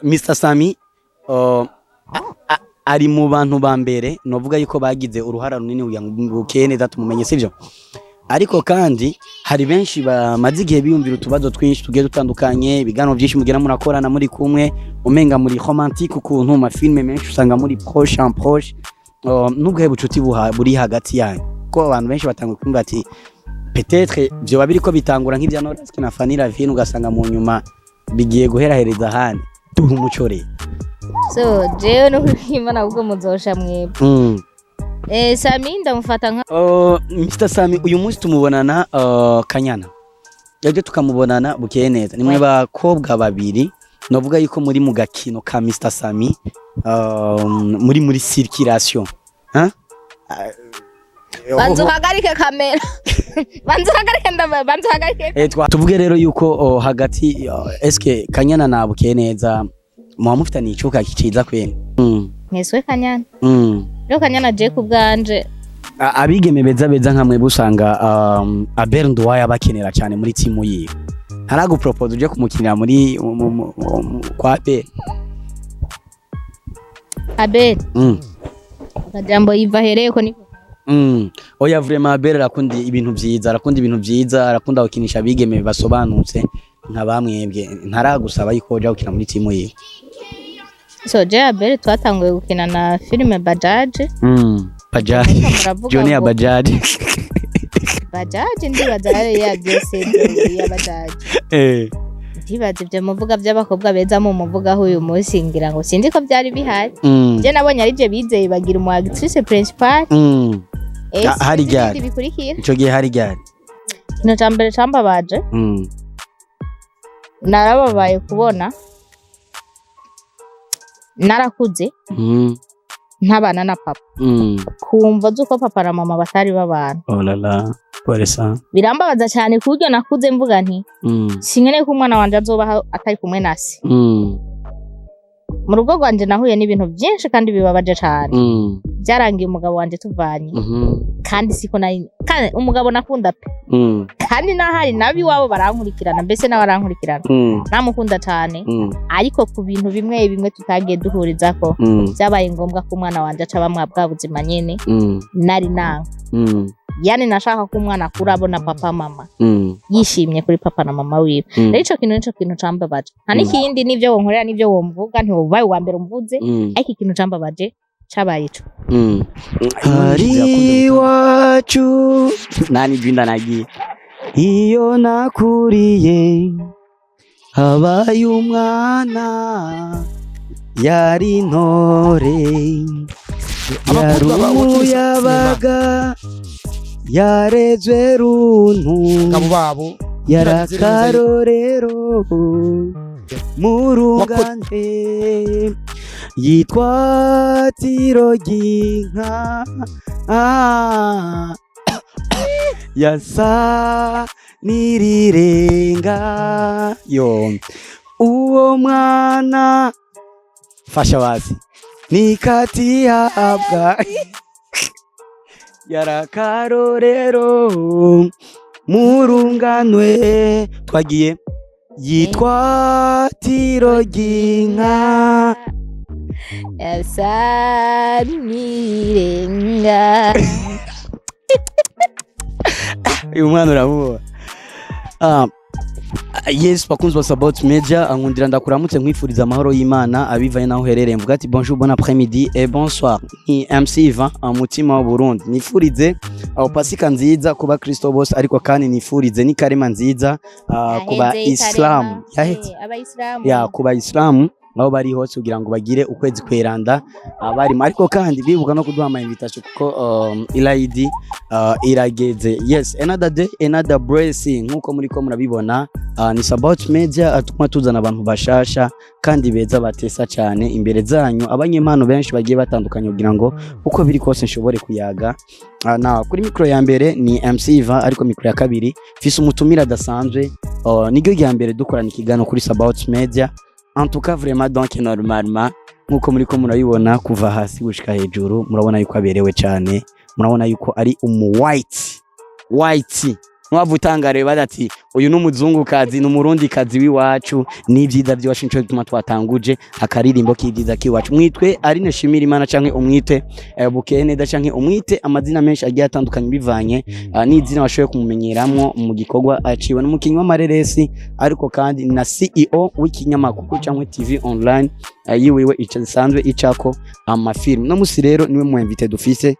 Mr Sami ari mu bantu ba mbere novuga yuko bagize uruhara runini kugira ngo Bukeneza tumumenye sivyo ariko kandi hari benshi bamaze igihe biyumvira utubazo twinshi tugiye dutandukanye bigano byinshi mugera murakorana muri kumwe umenga muri romantique ukuntu ma filme menshi usanga muri proche en proche nubwo bucuti buri hagati yanyu ko abantu benshi batanguye kumva ati peut-être byo babiriko bitangura nk'ibya Knowless na Fanny Lavine ugasanga mu nyuma bigiye guherahereza handi tuhu umucore so jewe no kwimana ubwo muzosha mwebwe Sami ndamufata nka Mr Sami uyu munsi tumubonana Kanyana yaje tukamubonana Bukeneza nimwe bakobwa babiri novuga yuko muri mu gakino ka Mr Sami muri circulation banzu hagarike kamera banzu hagarike tuvuge rero yuko hagati eske Kanyana na Bukeneza mufitani icuka kiciza kwene mweswe Kanyana rero Kanyana je kubwanje abigeme beza nkamwe busanga Abel Ndwaya bakenera cyane muri timu yiwe haragu propose uje kumukinira muri kwa Abel akajambo yiva hereko niko oya vraiment Abel arakunda ibintu byiza arakunda gukinisha abigeme basobanutse nka bamwebwe ntaragusaba yuko uje gukina muri timu yiwe so je Abel twatanguye gukina na filme Bajaji Johnny ya Bajaji ndibaza ya byose ya Bajaji ndibaza ibyo muvuga by'abakobwa beza mu muvuga aho uyu munsi ngira ngo sindi ko byari bihari je nabonye ari je bizeye bagira umu actrice principal hari ryari ico gihe hari ryari kino cyambere cambabaje narababaye kubona narakuze ntabana na papa kumva zuko papa na mama batari babana oh la la poresa birambabaza cyane kuryo nakuze mvuga nti sinkene ko umwana wanje azoba atari kumwe nasi mu rugo rwanje nahuye n'ibintu byinshi kandi bibabaje cyane byarangiye umugabo wanje tuvanye kandi siko nari kandi umugabo nakunda pe kandi nahari nabi wabo barankurikirana mbese nabarankurikirana namukunda cyane ariko ku bintu bimwe tutagiye duhuriza ko byabaye ngombwa ko umwana wanje acaba mwabwa buzima nyene nari nanga yani nashaka ko umwana akura abona papa mama yishimye kuri papa na mama wiwe rero ico kintu cambabaje hanikindi nivyo wonkorera nivyo womvuga nti wobaye wa mbere umvuze ariko ikintu cambabaje cabaye ico hari wacu nani jinda nagiye iyo nakuriye habaye umwana yari ntore yabaga yarezwe runtu yarakarorero murugande yitwa Tiroginka yasa nirirenga yo uwo mwana fasha basi nikati habwa yarakarorero murunganwe twagiye yitwa Tiroginka yasa nirirenga uyu mwana uramuba yes bakunzi wa About Media ankundira ndakuramutse nkwifuriza amahoro y'Imana abivaye naho herereye mvuga ati bonjour bon après-midi et bonsoir ni MC5 umutima wa Burundi nifurize aho pasika nziza kuba Kristo bose ariko kandi nifurize ni karema nziza kuba Islam ya kuba Islam aho bari hose kugira ngo bagire ukwezi kweranda abari ariko kandi bibuka no kuduha ama invitation kuko ilaidi irageze yes another day another blessing nkuko muri ko murabibona ni About Media atuma tuzana abantu bashasha kandi beza batesa cyane imbere zanyu abanyempano benshi bagiye batandukanye kugira ngo uko biri kose nshobore kuyaga na kuri micro ya mbere ni MC5 ariko micro ya kabiri fise umutumira dasanzwe niryo rya mbere dukorana ikigano kuri About Media en tout cas vraiment donc normalement nkuko muri ko murabibona kuva hasi gushika hejuru murabona yuko aberewe cyane murabona yuko ari white mwavutangare badati uyu n'umuzungukazi n'umurundikazi w'iwacu n'ivyiza by'iwacu nico bituma twatanguje akaririmbo k'ivyiza k'iwacu mwitwe Aline Shimirimana canke umwite Bukeye neza canke umwite amazina menshi agiye atandukanye bivanye n'izina washoboye kumumenyeramwo mu gikorwa aciwe n'umukinyi w'amareresi ariko kandi na CEO w'ikinyamakuru canke TV online yiwiwe isanzwe icako amafilm no musi rero niwe mu invite dufise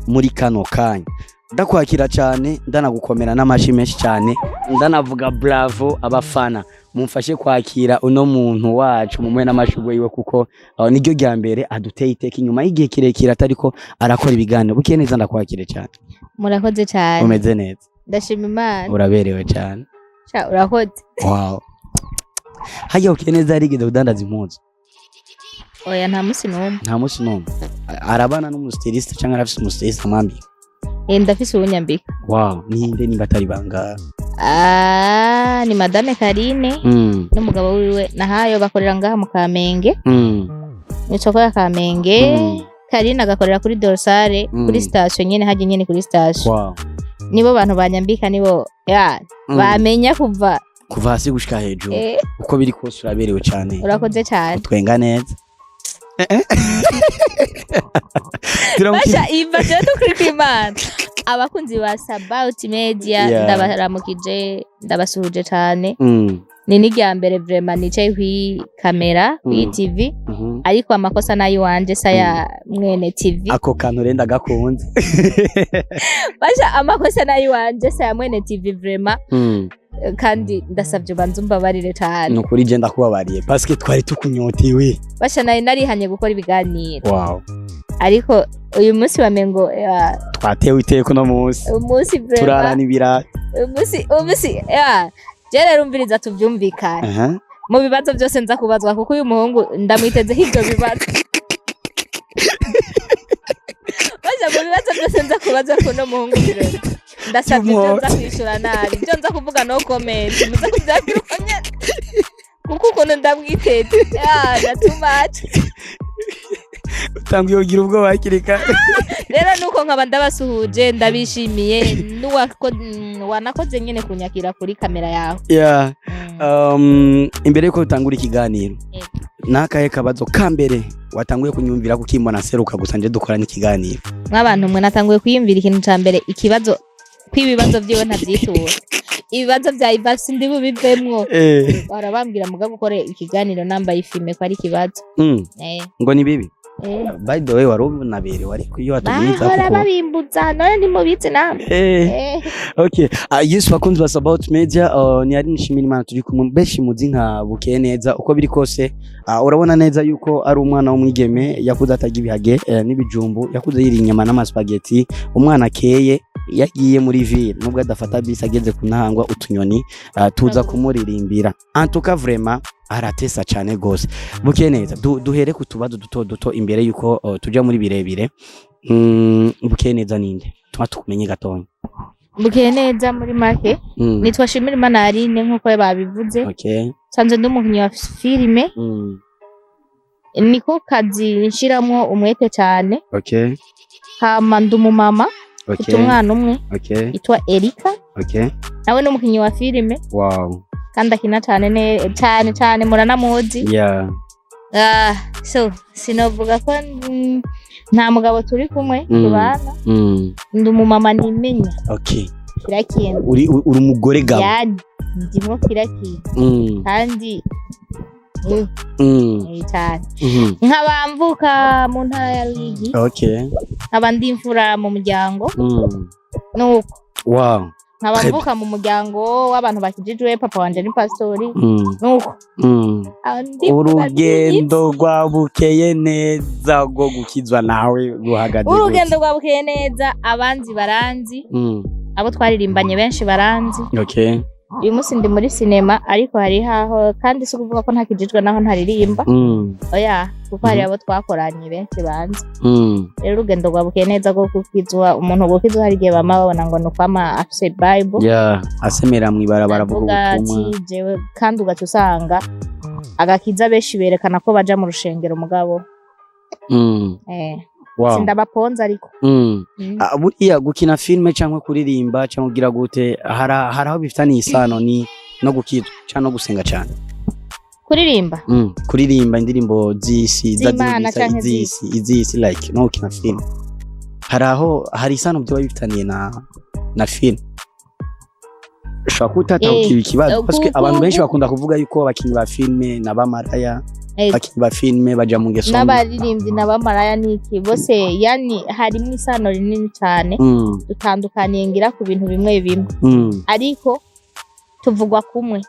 muri kano kanya ndakwakira cyane ndanagukomera n'amashi menshi cyane ndanavuga bravo abafana mumfashe kwakira uno muntu wacu mumwe n'amashugwe yiwe kuko niryo rya mbere aduteye iteka inyuma y'igihe kirekire atariko arakora ibiganiro Bukeye neza ndakwakire cyane murakoze cyane umeze neza ndashima Imana uraberewe cyane urakoze wow hajya Bukeye neza yarigeze kudandaza impuzu oya nta musi n'umwe arabana n'umustiliste cyangwa arafise umustiliste amwambika ndafise ubunyambika wow ninde nimba atari banga ni madame Karine n'umugabo wiwe nahayo bakorera ngaha mu Kamenge n'isoko ya Kamenge Karine agakorera kuri Dorsale kuri station nyene haje nyene kuri station wow nibo bantu banyambika nibo bamenya kuva hasi gushika hejuru uko biri kose uraberewe cyane urakoze cyane twenga neza Basha iva cyo kuri kwimana abakunzi ba Sabaut Media ndabaramukije ndabasuhuje cyane ni n'irya mbere vraiment nicaye kuri kamera kuri TV ariko amakosa nayo wanje saya mwene TV ako kantu renda gakunze Basha amakosa nayo wanje saya mwene TV vraiment kandi ndasabye banzu mbabarire cyane nukuri je ndakubabariye parce que twari tukunyotiwe Basha nayo narihanye gukora ibiganiro wow ariko uyu munsi bamengo twatewe iteko no munsi umunsi vraiment turarana ibira umunsi jere rumviriza tuvyumvikana mu bibazo byose nza kubazwa kuko uyu muhungu ndamwiteze hivyo bibazo Basha mu bibazo byose nza kubazwa kuno muhungu birori ndasabye byo nza kwishura nabi byo nza kuvuga no comment muza kubyakirukanya kuko ukuntu ndamwiteze natumaje utangiye ugira ubwo bakirika rero nuko nkaba ndabasuhuje ndabishimiye wanakoze nyene kunyakira kuri kamera yawe imbere yuko utangura ikiganiro nakaye kabazo kambere watanguye kunyumvira kukimbona seruka gusa nje dukora n'ikiganiro nk'abantu mwe natanguye kwiyumvira ikintu ca mbere ikibazo kwibibazo byiwe ntavyitura ibibazo bya Ivasi ndi bubivemwo barabambwira muga gukora ikiganiro nambaye ifime ko ari ikibazo ngo ni bibi by the way warubunabere wari kuyo watumwiza kuko babimbuza none ndi mubitse namwe okay yes bakunzi ba Sabaut Media ni Aline Shimirimana turi kumwe beshi muzi nka Bukeye neza uko biri kose urabona neza yuko ari umwana w'umwigeme yakuze atagira ibihage n'ibijumbu yakuze yiri inyama n'amaspaghetti umwana keye yagiye muri ville nubwo adafata bisi ageze kunahangwa utunyoni tuza kumuririmbira antuka vraiment aratesa cyane gose Bukeye neza duhere ku tubazo duto imbere yuko tuja muri birebire Bukeye neza ninde tuma tukumenye gatonya Bukeye neza muri make nitwa Shimirimana Aline nkuko babivuze sanze ndumukinyi wa filime niko kazi nshiramo umwete cyane hama ndumumama umwana umwe itwa Erika nawe n'umukinyi wa filime kandi akina cyane muranamuzi so sinovuga ko nta mugabo turi kumwe tubana ndumumama nimenya kirakintu uri umugore gabo ndimo kirakintu kandi cyane nkabamvuka mu ntara ya Rwigi nkaba ndi imfura mu muryango nuko nkabamvuka mu muryango w'abantu bakijijwe papa wanje ni pastori nuko urugendo rwa Bukeye neza rwo gukizwa nawe ruhagaze urugendo rwa Bukeye neza abanzi baranzi abo twaririmbanye benshi baranzi uyu munsi ndi muri sinema ariko hari haho kandi si kuvuga ko ntakijijwe naho ntaririmba oya kuko hari abo twakoranye benshi banze rero urugendo rwa Bukeye neza rwo kukizwa umuntu gukizwa hari igihe bama babona ngo nuko ama afise bible asemera mwibarabara vuga ubutumwa kandi ugaca usanga agakiza benshi berekana ko baja mu rushengero mugabo sindabaponza ariko buriya gukina filme cyangwa kuririmba cyangwa kugira gute haraho bifitaniye isano ni no gukizwa cyangwa no gusenga cyane kuririmba indirimbo z'isi z'isi like no gukina film hari isano byo bifitaniye na film ushobora kutatahukira ikibazo parce abantu benshi bakunda kuvuga yuko abakinnyi ba filme n'abamaraya abakinnyi ba filme baja mu ngeso n'abaririmbyi n'abamaraya niki bose yani harimo isano rinini cyane dutandukaniye ngira ku bintu bimwe ariko tuvugwa kumwe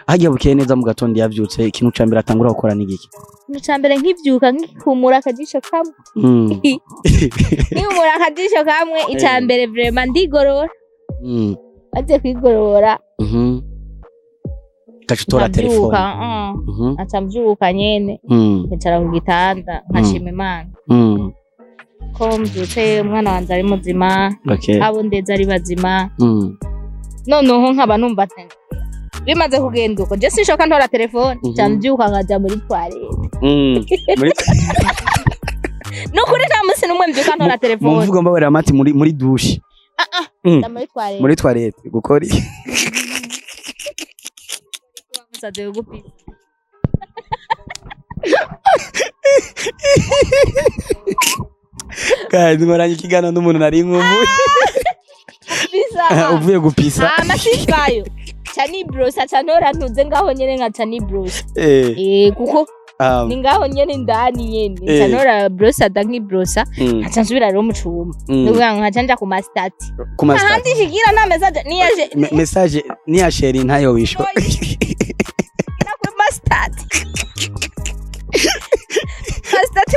hagiye bukeye neza mu gatondo yavyutse ikintu cambere atangura gukora n'igiki ikintu cambere nkivyuka nkikumura akajisho kamwe nkikumura akajisho kamwe icambere vraiment ndigorora aje kwigorora kacutora telefone atamvyuka nyene ncara ku gitanda nkashima Imana ko mbyutse umwana wanje ari muzima abo ndeze ari bazima noneho nkaba numva bimaze kugenda uko je sinshoka ntora telefone cyambyuka nkaja muri toilette no kuri nta musi numwe mbyuka ntora telefone muvuga mbabara amati muri douche muri toilette gukora musade gupisa kandi ngoranye kigana n'umuntu nari nkumbuye uvuye gupisa amashifayo cyane brosa cyanora ntuze ngaho nyene nka cyane brosa kuko ni ngaho nyene ndani nyene cyanora brosa dangi brosa acansubira rero mu cuma nuvuga nka canja ku mastati ahandi shigira na message ni ya share ntayo wisho na ku mastati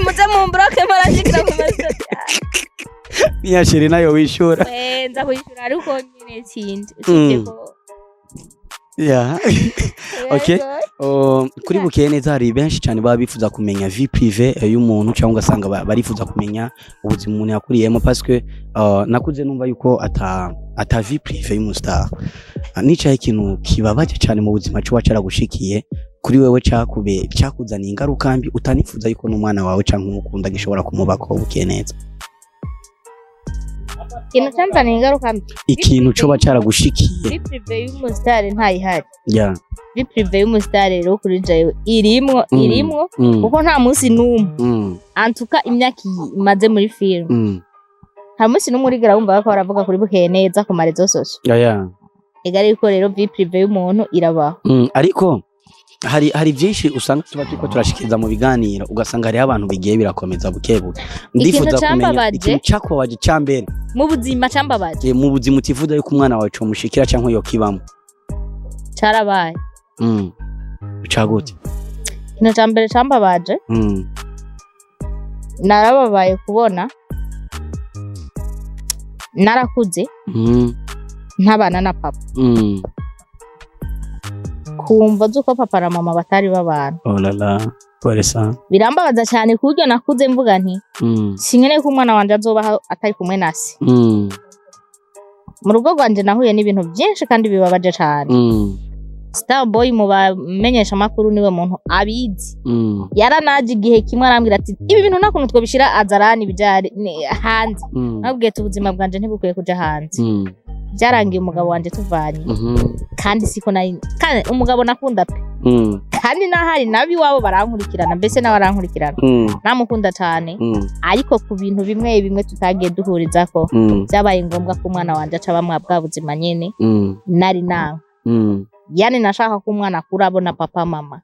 muze mu broke marashikira ku mastati niya sheri nayo wishura nza kuyishura ariko nyine sindi okay kuri bukeye neza hari benshi cyane baba bifuza kumenya vie prive y'umuntu cyangwa ugasanga barifuza kumenya ubuzima umuntu yakuriyemo parce que nakuze numva yuko ata vie prive y'umustar nicaye ikintu kibabaje cyane mu buzima cyo wacaragushikiye kuri wewe cyakuzaniye ingaruka mbi utanifuza yuko n'umwana wawe cyangwa umukunda gishobora kumubako bukeye neza ikintu cyamvana ingaruka mbi ikintu cyo bacaragushikiye prive y'umustar ntayihari vie prive y'umustar rero kuri jayo irimwo kuko nta munsi numwe antuka imyaka imaze muri film nta munsi numwe urigera wumva bako baravuga kuri bukeye neza ku marezo sose egari ko rero vie prive y'umuntu irabaho ariko hari byinshi usanga tuba turiko turashikiriza mu biganiro ugasanga hari abantu bigiye birakomeza bukebuke ndifuza kumenya ikintu cyakubabaje cyambere mu buzima cambabaje mu buzima utifuza yuko umwana wawe cyomushikira cyangwa yo kibamo carabaye cagute ikintu cambere cambabaje narababaye kubona narakuze ntabana na papa kumva zuko papa na mama batari babana birambabaza cyane kuburyo nakuze mvuga nti sinkeneye ko umwana wanje azoba atari kumwe nasi mu rugo rwanje nahuye n'ibintu byinshi kandi bibabaje cyane Starboy mu bamenyesha makuru niwe muntu abizi yaranaje igihe kimwe arambwira ati ibi bintu nakuntu twobishira azarani bijare hanze nabwiye ubuzima bwanje ntibukwiye kuja hanze byarangiye umugabo wanje tuvanye kandi siko kandi umugabo nakunda pe kandi nahari nabi wabo barankurikirana mbese nabarankurikirana namukunda cyane ariko ku bintu bimwe tutagiye duhurizako byabaye ngombwa ko umwana wanje aca bwa buzima nyene nari nanga yani nashaka ko umwana kurabona papa mama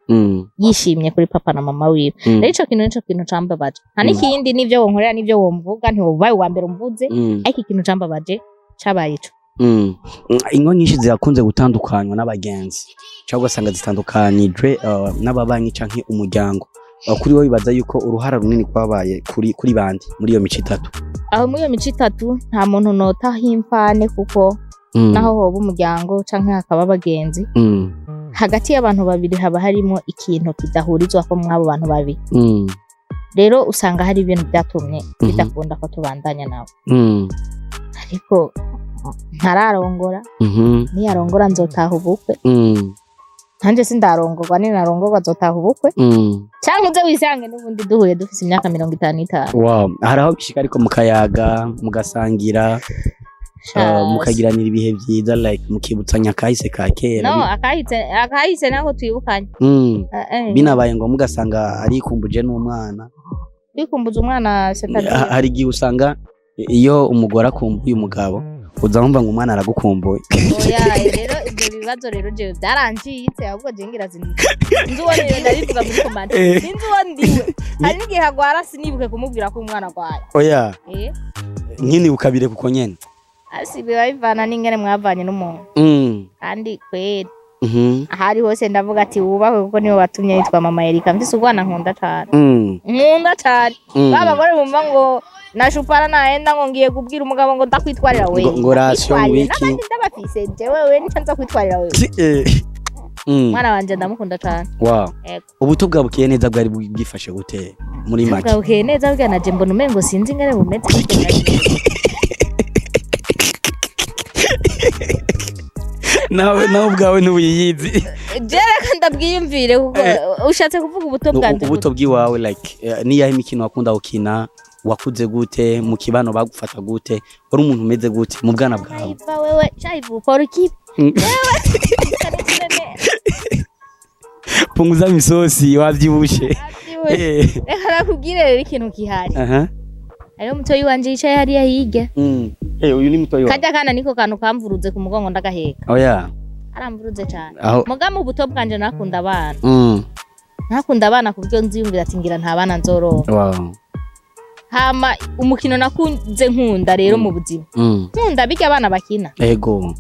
yishimye kuri papa na mama wiwe rero ico kintu cambabaje nta n'ikindi nivyo wonkorera nivyo womvuga ntiwobaye uwa mbere umvuze ariko ikintu cambabaje cabaye ico ingo nyinshi zirakunze gutandukanywa n'abagenzi cyangwa ugasanga zitandukanijwe n'ababanyi canke umuryango kuri wowe bibaza yuko uruhara runini kwabaye kuri bandi muri iyo mico itatu aho muri iyo mico itatu nta muntu notaho imfane kuko naho hoba umuryango canke hakaba abagenzi hagati y'abantu babiri haba harimo ikintu kidahurizwa ko mwabo bantu babiri rero usanga hari ibintu byatumye bidakunda ko tubandanya nabo ariko ntararongora niyarongora nzotaha ubukwe Nanje sindarongorwa ni narongorwa zotaha ubukwe cyangwa uze wisange n'ubundi duhuye dufise imyaka 55. Wow, haraho bishika ariko mukayaga mugasangira mukagiranira ibihe byiza like mukibutsanya kahise ka kera. No, akahise nako twibukanye. Binabaye ngo mugasanga ari kumbuje n'umwana. Bikumbuza umwana setadire. Hari gihe usanga iyo umugore akumbuye umugabo uzamva ngo umwana aragukumbuye. Oya rero ibyo bibazo rero je byaranjitse ahubwo je ngira zinzi. Nzuwo rero ndabivuga muri comment. Sinzuwo ndiwe. Hari n'igihe hagwara sinibuke kumubwira ko umwana agwaye. Oya. Nkini ukabire kuko nyene. Asi biba bivana n'ingene mwavanye n'umuntu. Kandi kweri. Ahari hose ndavuga ati wubahwe kuko niwe watumye yitwa Mama Erika. Mfise ubwana nkunda cyane. Nkunda cyane. Baba gore bumva ngo nashupara naenda ngo ngiye kubwira umugabo ngo ndakwitwarira wewe. Ngo ratio wiki. Nabandi ndabafise je wewe ncanza kwitwarira wewe. Mwana wanje ndamukunda cyane. Wow. Ubuto bwa bukiye neza bwari bwifashe gute muri make. Bwa bukiye neza bwa naje mbona umengo sinzi ingene bumeze. nawe ubwawe n'ubuyiyizi. Jereka ndabwiyumvire kuko ushatse kuvuga ubuto bwanje. Ubuto bwiwawe like niyahe imikino wakunda gukina wakuze gute mu kibano bagufata gute wari umuntu umeze gute mu bwana bwawe. Iva wewe chaivu for keep. Wewe punguza misosi wavyibushe. Reka nakubwire rero ikintu kihari. Ayo mutoyi wanje yicaye hariya hirya. Uyu ni mutoyi wawe. Kajya kana niko kantu kamvuruze ku mugongo ndagaheka. Oya. Aramvuruze cyane. Mugamo ubuto bwanje nakunda abana. Nakunda abana kubyo nziyumvira ati ngira nta bana nzoronka. Wow. Hama umukino nakunze nkunda rero mu buzima. Nkunda bijya abana bakina. Ego.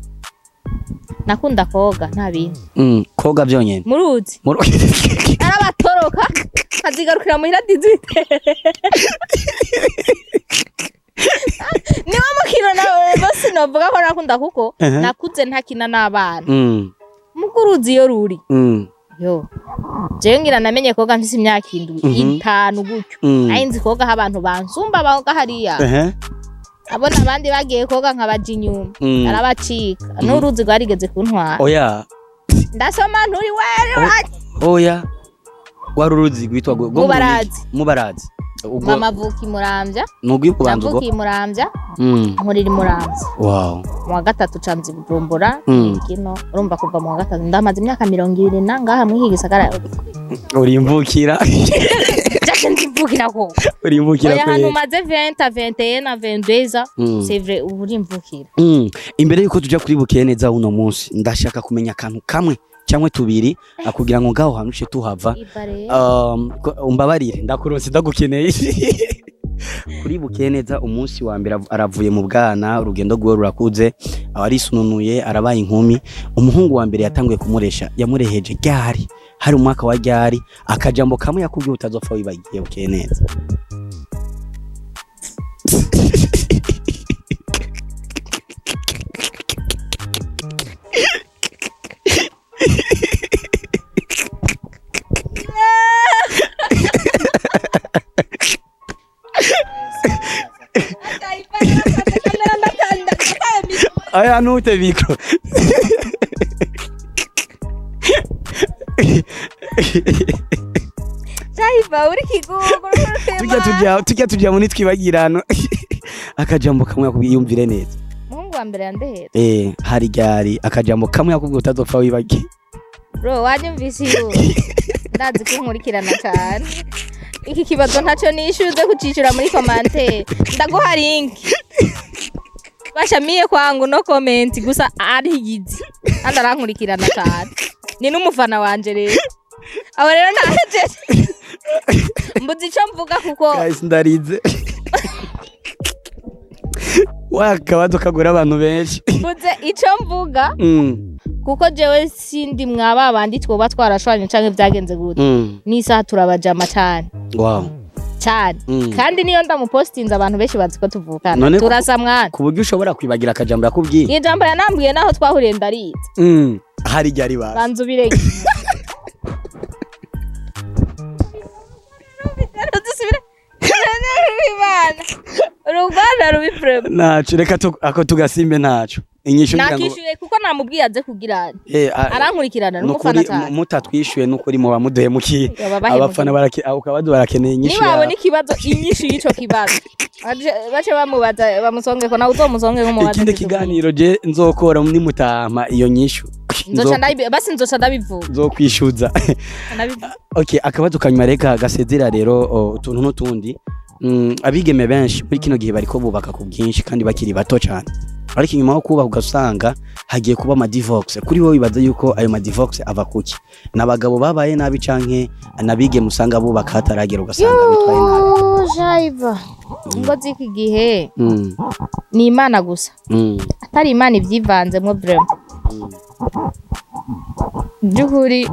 Nakunda koga nta bintu. Koga byonyene. Muruzi. Arabatoroka kazigarukira muhira dizite. Niwa mukino na bose novuga ko nakunda kuko nakuze ntakina n'abana. Mukuruzi yo ruri. Yo. Je ngira namenye koga mfise imyaka 5 gutyo. Ayinzi koga abantu bansumba bahoga hariya. Abona abandi bagiye koga nkabaje inyuma. Arabacika. N'uruzi rwarigeze kuntwara. Oya. Ndasoma nturi were. Oya. Waruruzi gwitwa Mubarazi. Mama vuki Muramvya. Nugwi kubanza vuki Muramvya. Nkuriri Muramvya. Wow. Mu gatatu canzi Bujumbura kino urumva kuva mu gatatu ndamaze imyaka 20 nangaha mwiki gisagara. Urimvukira. Jaje ndimvukira ko. Urimvukira ko. Oya maze 20 21 22 c'est vrai urimvukira. Imbere yuko tuja kuri bukiye neza uno munsi ndashaka kumenya akantu kamwe cyangwa tubiri akugira ngo ngaho hanushe tuhava. Umbabarire ndakurose ndagukeneye. Kuri bukiye neza umunsi wa mbere aravuye mu bwana urugendo rwo rurakuze abarisununuye arabaye inkumi. Umuhungu wa mbere yatanguye kumuresha yamureheje ryari hari umwaka wa ryari akajambo kamwe yakubwiye utazopfa wibagiye bukiye neza. Aya nute micro. Saiba uri kigugu. Tujya muri twibagirano. Akajambo kamwe yakubiyumvire neza. Mungu wa mbere yandehera. Hari ryari akajambo kamwe yakubwiye utazopfa wibagiye. Bro wanyumvise iyo. Ndazi kunkurikirana cyane. Iki kibazo ntacyo nishuze kucicira muri commentaire. Ndaguha link. Bashamiye kwangu no comment gusa ari yizi. Andarankurikirana cyane. Ni n'umufana wanje rero. Abo rero naje. Mbuzi cyo mvuga kuko guys ndarize. Wakabazo kagura abantu benshi. Mbuze icyo mvuga. Kuko jewe sindi mwaba bandi twoba twarashwanye canke byagenze gute. Ni saha turabajama cyane. Wow. Cyane. Kandi niyo ndamupostinza abantu benshi bazi ko tuvukana. Turasa mwana. Kuburyo ushobora kwibagira akajambo yakubwiye. Ijambo yanambuye naho twahuriye ndarize. Hari ryari ba. Banzubirege. Rwanda rubi frame. Nacho reka ako tugasimbe nacho. inyishu nakishuye kuko namubwiye aze kugira arankurikirana n'umufana cyane mutatwishuye n'ukuri mu bamuduhe muki abafana ukabadu barakeneye inyishu niba n'ikibazo inyishu y'ico kibazo bace bamubaza bamusonge ko nawe uzomusonge nk'umubaza ikindi kiganiro je nzokora muri mutama iyo nyishu nzoca ndabivuga nzokwishuza okay akabazo kanyuma reka gasezera rero utuntu n'utundi abigeme benshi muri kino gihe bariko bubaka ku bwinshi kandi bakiri bato cyane ariko inyuma yo kubaho ugasanga hagiye kuba ama divorce kuri wowe bibaza yuko ayo ma divorce ava kuki nabagabo babaye nabi canke nabigeme usanga bubaka hataragera ugasanga bitwaye nabi jaiva ngo ziki gihe ni Imana gusa atari Imana ivyivanzemo vraiment byukuri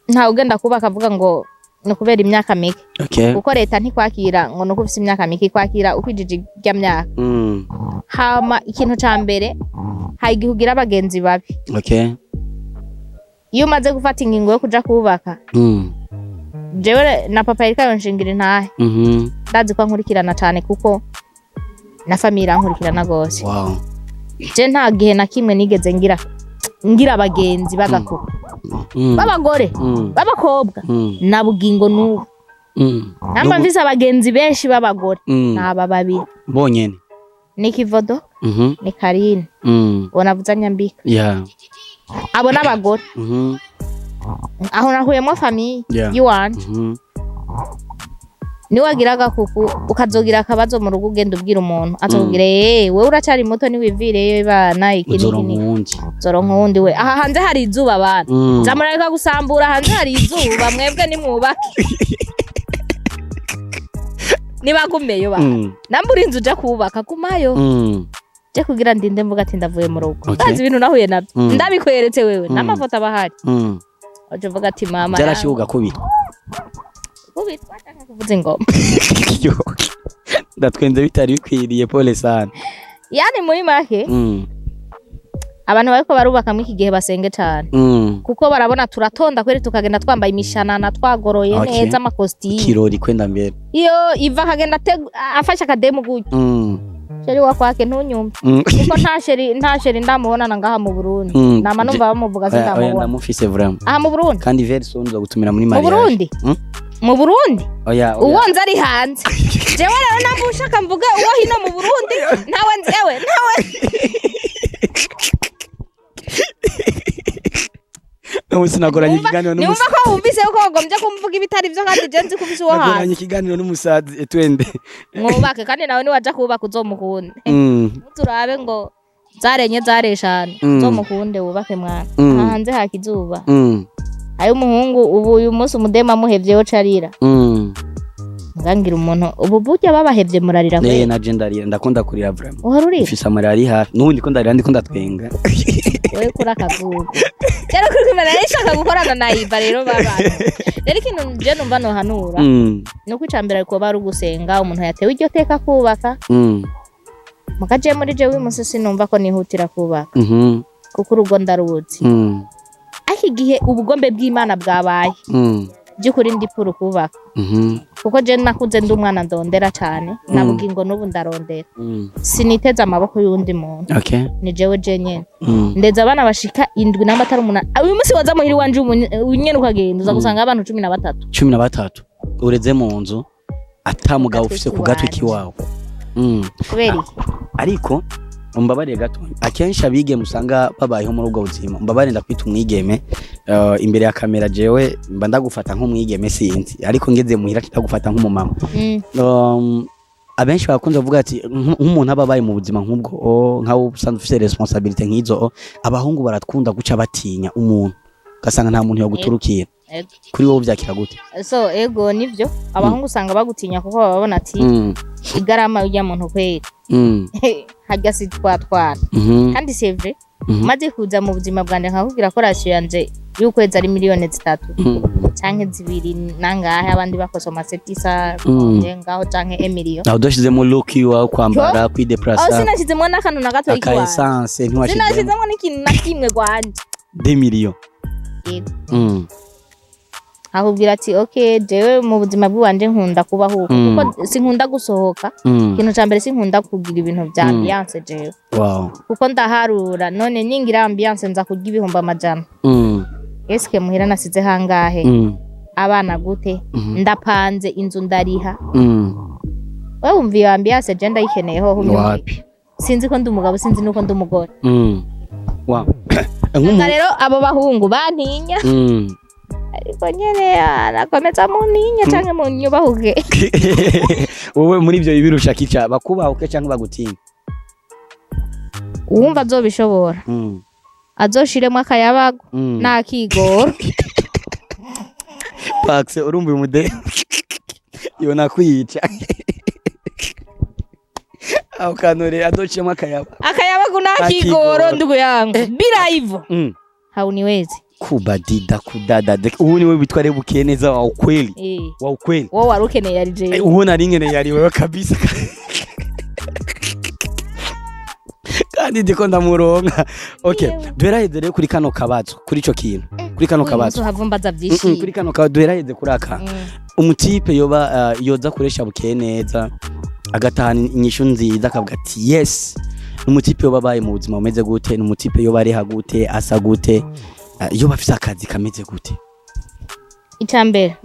nta ugenda kubaka avuga ngo no kubera imyaka mike kuko leta ntikwakira ngo no kufisa imyaka mike kwakira ukwijije rya myaka hama ikintu ca mbere hayigihugira abagenzi babi iyo umaze gufata ingingo yo kuja kubaka jewe na papa yarika yonshingira intahe ndazi ko nkurikirana cyane kuko na family nkurikirana gose je nta gihe na kimwe nigeze ngira abagenzi bagakuru babagore babakobwa nabugingo n'ubu namba mvise abagenzi benshi babagore naba babiri bonyene ni Kivodo ni Karine bonavuza Nyambika abo n'abagore aho nahuyemo famille y'uwanje ni wagiraga kuku ukazogira akabazo mu rugo ugenda ubwira umuntu azobwire wewe uracari muto ni wivireyo bana ikini zoronka wundi we aha hanze hari izuba bana zamureka gusambura hanze hari izuba mwebwe ni mwubake nibagumeyo bana nambura inzu uja kubaka kumayo je kugira ndinde mvuga ati ndavuye mu rugo ndazi ibintu nahuye nabyo ndabikweretse wewe n'amafoto abahari aje vuga ati mama byarashibuga kubita kubitwa cyangwa kuvuza ingoma ndatwenze bitari bikwiriye pole sana yani muri make abantu bariko barubaka muri iki gihe basenge cyane kuko barabona turatonda kweri tukagenda twambaye imishanana twagoroye neza amakostime kirori kwenda mbere iyo iva kagenda afasha akademu gutyo sheri wakwake ntunyumva kuko nta sheri ndamubonana ngaha mu Burundi nama numva bamuvuga sinamubona ndamufise vraiment aha mu Burundi kandi very soon nzogutumira muri mariage mu Burundi uwonze ari hanze jewe rero namushaka mvuge uwo hino mu Burundi ntawe nzewe ntawe sinagoranye ikiganiro n'umusazi nimba ko wumvise ko wagombye kumvuga ibitari byo kandi je nzi kufise uwo hanze nagoranye ikiganiro n'umusazi twende mwubake kandi nawe niwaja kubaka uzomukunde turabe ngo zarenye zareshana uzomukunde wubake mwana hanze hakizuba ayo umuhungu ubu uyu munsi umudema muhevyeho carira ngangira umuntu ubu burya babahevye murarira kwe na gendarira ndakunda kurira vraiment uharurira ufisa marari hafi nubundi ko ndarira ndiko ndatwenga wewe kura kavugo cyane kuri kimera yashaka gukorana na Iva rero babana rero ikintu je numva no hanura nuko icambere ariko bari gusenga umuntu yatewe iryo teka kubaka mukaje muri je wimusi sinumva ko nihutira kubaka kuko urugo ndaruzi aki gihe ubugombe bw'Imana bwabaye byukuri ndi puru kubaka kuko je nakuze ndi umwana ndondera cyane nabugingo n'ubu ndarondera siniteza amaboko y'undi muntu ni jewe nyene ndeza abana bashika 7 n'amatara 8 uyu munsi waza muhiri wanje unyene ukagenda uza gusanga abantu 13 ureze mu nzu atamugabo ufise ku gatwe kiwawe kubera ariko umbabare gato akenshi abige musanga babayeho muri ubwo buzima umbabare ndakwita umwigeme imbere ya kamera jewe mba ndagufata nk'umwigeme sinzi ariko ngeze muhira kitagufata nk'umumama abenshi bakunze kuvuga ati nk'umuntu ababaye mu buzima nk'ubwo nkaho usanzwe ufite responsabilité nk'izo abahungu baratwunda guca batinya umuntu gasanga nta muntu yo guturukira kuri wowe byakira gute so ego nivyo abahungu usanga bagutinya kuko babona ati igarama y'ujya muntu kweri hajya si twatwara kandi c'est vrai maze kuza mu buzima bwanje nkakubwira ko ratio yanje y'ukwezi ari miliyoni 3 canke 2 nangahe abandi bakosoma setisa ngaho canke emilio naho doshizemo look iwawe kwambara kwideplasa sinashizemo n'akantu na gato ikiwa ka essence sinashizemo n'ikintu na kimwe gwanje 2 millions akubwira ati okay jewe mu buzima bwanje nkunda kubaho kuko sinkunda gusohoka kintu cyambere sinkunda kugira ibintu bya ambiance jewe kuko ndaharura none ningira ambiance nza kugira ibihumba amajana eske muhira nasize hangahe abana gute ndapanze inzu ndariha wewe umviye ambiance je ndayikeneye ho wapi sinzi ko ndi umugabo sinzi nuko ndi umugore wow rero abo bahungu bantinya ariko nyene nakomeza mu ninya canke mu nyubahuke wowe muri ivyo bibirusha kica bakubahuke canke bagutinya uwumva azobishobora azoshiremo akayabago nakigoro Paxe urumva umude yo nakwica aho kanore adochemo akayabago nakigoro ndugu yangu bila hivyo hauniwezi kubadida kudada ubu niwe bitware bukiye neza wa ukweli wa ukweli wowe warukeneye yari je ubu nari nkeneye yari wewe kabisa kandi ndiko ndamuronka okay duheraheze kuri kano kabazo kuri ico kintu kuri kano kabazo havumbaza vyishi kuri kano kabazo duheraheze kuraka umutipe yoba yoza kuresha bukiye neza agatahana inyishu nziza akavuga ati yes n'umutipe yoba baye mu buzima umeze gute n'umutipe yoba ari hagute asa gute iyo bafise akazi kameze gute icambere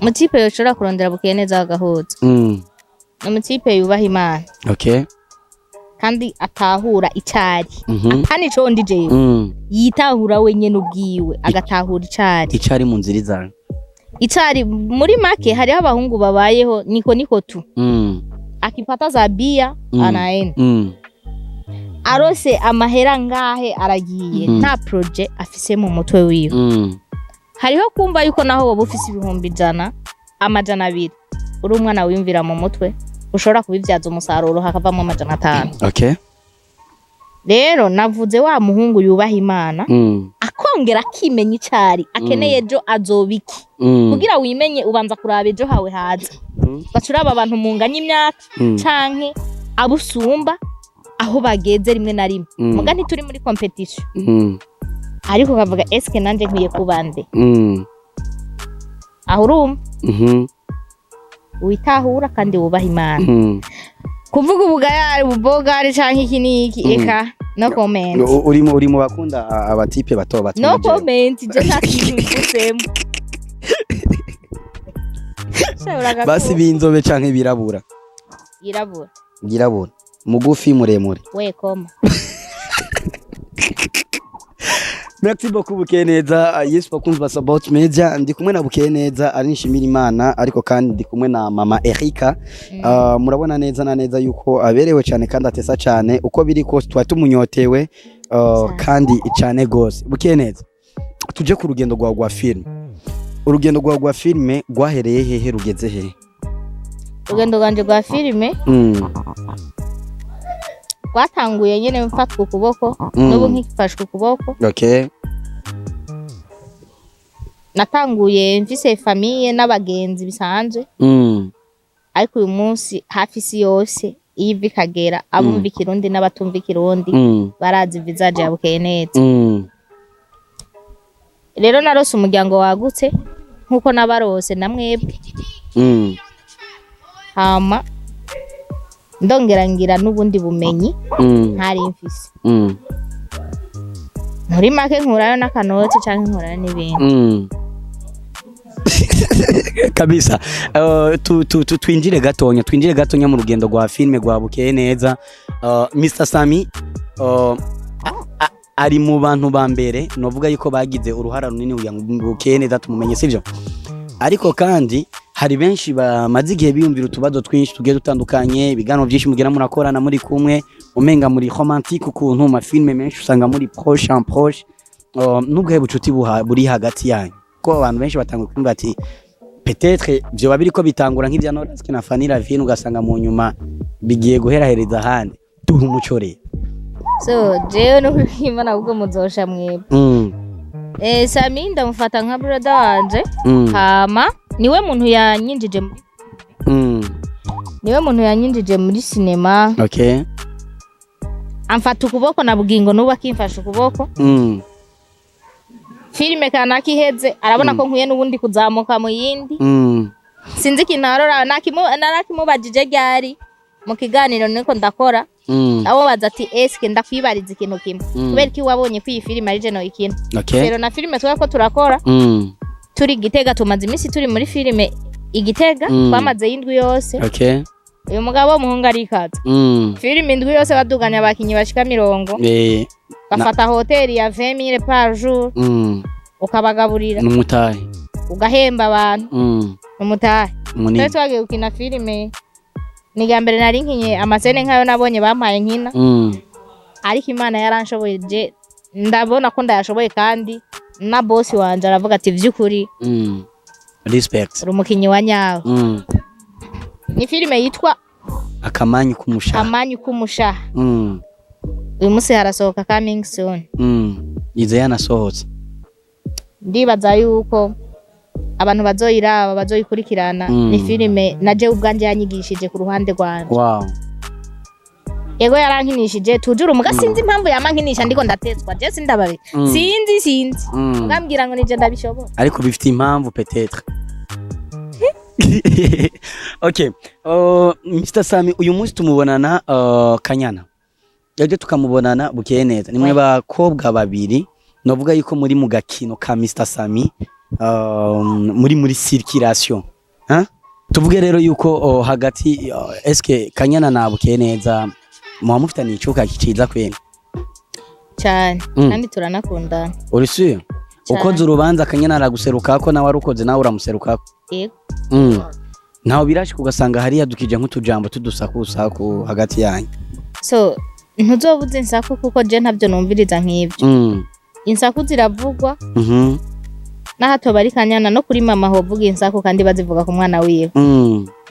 umutipe yoshora kurondera bukiye neza agahoza n'umutipe yubaha Imana okay kandi atahura icari kandi ico ndi jewe yitahura wenyene ubwiwe agatahura icari mu nzira izana icari muri make hari abahungu babayeho niko tu akipata za bia anaenda arose amahera ngahe aragiye nta project afise mu mutwe wiwe hariho kumva yuko naho wowe ufise ibihumbi 100 amajana 2 uri umwana wiyumvira mu mutwe ushobora kubivyaza umusaruro hakavamo amajana 5 okay rero navuze wa muhungu yubaha Imana akongera akimenya icari akeneye ejo azobiki kugira wimenye ubanza kuraba ejo hawe haza bacuraba abantu munganya imyaka canke abusumba aho bageze rimwe na rimwe muga ntituri muri competition ariko kavuga eske nanje nkwiye kubande aho urumva witahura kandi wubaha Imana kuvuga ubugayari ubogari canke iki niki eka no comment uri mu bakunda abatipe bato bato no comment je ntakintu mvusemo basi binzobe canke birabura girabura mugufi muremure we koma merci beaucoup Bukeneza yes bakunzwe about media ndi kumwe na Bukeneza ari nshimira Imana ariko kandi ndi kumwe na mama Erika murabona neza na neza yuko aberewe cyane kandi atesa cyane uko biri ko twa tumunyotewe kandi cyane gose Bukeneza tuje ku rugendo rwa film urugendo rwa filme rwahereye hehe rugeze hehe urugendo rwanje rwa filme rwatanguye nyene mfatwa ukuboko n'ubu nkifashwe ukuboko okay natanguye mfise famille n'abagenzi bisanzwe ariko uyu munsi hafi isi yose ivi kagera abumva ikirundi n'abatumva ikirundi barazi visage ya Bukeneza rero narose umuryango wagutse nkuko nabarose namwebwe hama ndongera ngira n'ubundi bumenyi ntari mfise muri make nkurayo n'akanoti canke nkurayo n'ibindi kabisa twinjire gatonya mu rugendo rwa filme rwa Bukeneza Mr Sami ari mu bantu ba mbere novuga yuko bagize uruhara runini uya Bukeneza tumumenye sivyo ariko kandi hari benshi bamaze igihe biyumvira utubazo twinshi tugiye dutandukanye ibigano byinshi mugera murakorana muri kumwe umenga muri romantique ukuntu ma filme menshi usanga muri proche en proche nubwo bucuti buri hagati yanyu ko abantu benshi batanguye kumva ati peut-être byo babiri ko bitangura nk'ivya Noraski na Fanny Ravine ugasanga mu nyuma bigiye guherahereza handi duha umucore so jewe no kwimana ubwo muzosha mwebwe Sami ndamufata nka brother wanje hama niwe muntu yanyinjije muri cinema okay amfata ukuboko na bugingo nuba kimfasha ukuboko filime kanaka iheze arabona ko nkuye n'ubundi kuzamuka mu yindi sinzi ikintu arora narakimubajije ryari mu kiganiro niko ndakora abo baza ati eske ndakwibariza ikintu kimwe kubera iki wabonye ko iyi filime ari je no ikintu rero na filime twako turakora turi Gitega tumaze imisi turi muri filime Igitega twamaze yindwi yose uyu mugabo muhunga arikaza filime indwi yose baduganya abakinyi bashika 40 bafata hoteli ya 20000 par jour ukabagaburira n'umutahe ugahemba abantu n'umutahe twe twagiye gukina filime ni gambere nari nkinye amasene nkayo nabonye bampaye nkina ariko Imana yaranshoboye ndabona ko ndayashoboye kandi na boss wanje aravuga ati vyukuri respect urumukinyi wa nyawo ni filime yitwa Akamanyu kumusha uyu musi harasohoka coming soon ize yanasohotse ndibaza yuko abantu bazoyiraba bazoyikurikirana ni filime naje ubwanje yanyigishije ku ruhande rwanje ego yarankinishije tujuru muga sinzi impamvu yamankinisha ndiko ndatetswa je sindababe sinzi ngambwira ngo nije ndabishobora ariko bifite impamvu peut-être okay Mr Sami uyu munsi tumubonana Kanyana yaje tukamubonana bukeye neza nimwe bakobwa babiri novuga yuko muri mu gakino ka Mr Sami muri circulation tuvuge rero yuko hagati eske Kanyana na bukeye neza muhamufitani icuka kiciza kwene cyane kandi turanakundana urisuye ukoze urubanza Kanyana araguseruka ko nawe arukoze nawe uramuseruka yego naho birashi kugasanga hari yadukije nk'utujambo tudusaku hagati yanyu so ntuzobuze insaku kuko je ntabyo numviriza nk'ibyo insaku ziravugwa na hato bari Kanyana no kuri mama hovuga insaku kandi bazivuga ku mwana wiwe